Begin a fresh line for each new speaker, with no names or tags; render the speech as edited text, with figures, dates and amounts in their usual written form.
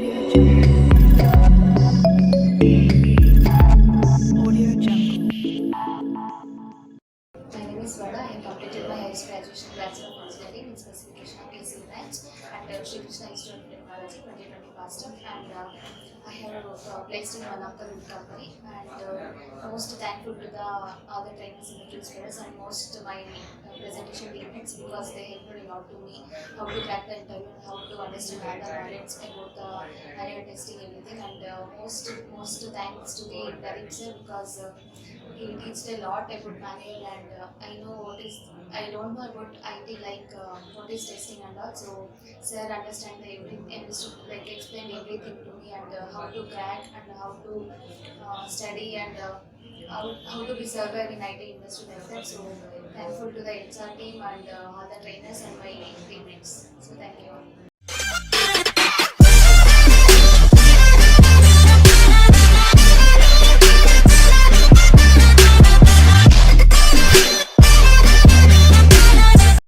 Audio Jungle. Audio Jungle.
My name is Swarna. I completed my highest graduation Bachelor of Engineering in specification of AC branch at Shri Krishna Institute of Technology 2020 passed out, and I have placed in one of the good company, and most thankful to the other trainers in the Qspiders and most to my presentation teammates because they helped a lot to me how to crack the interview and how to understand all the knowledge about the area testing everything, and most thanks to the David sir because he teaches a lot about manual, and I know what is I don't know about IT like what is testing and all. So sir understand the everything, understood, like explain everything to me, and how to crack and how to study, and how to be survive in IT industry like that. So thankful to the HR team and all the trainers and my teammates. So thank you all.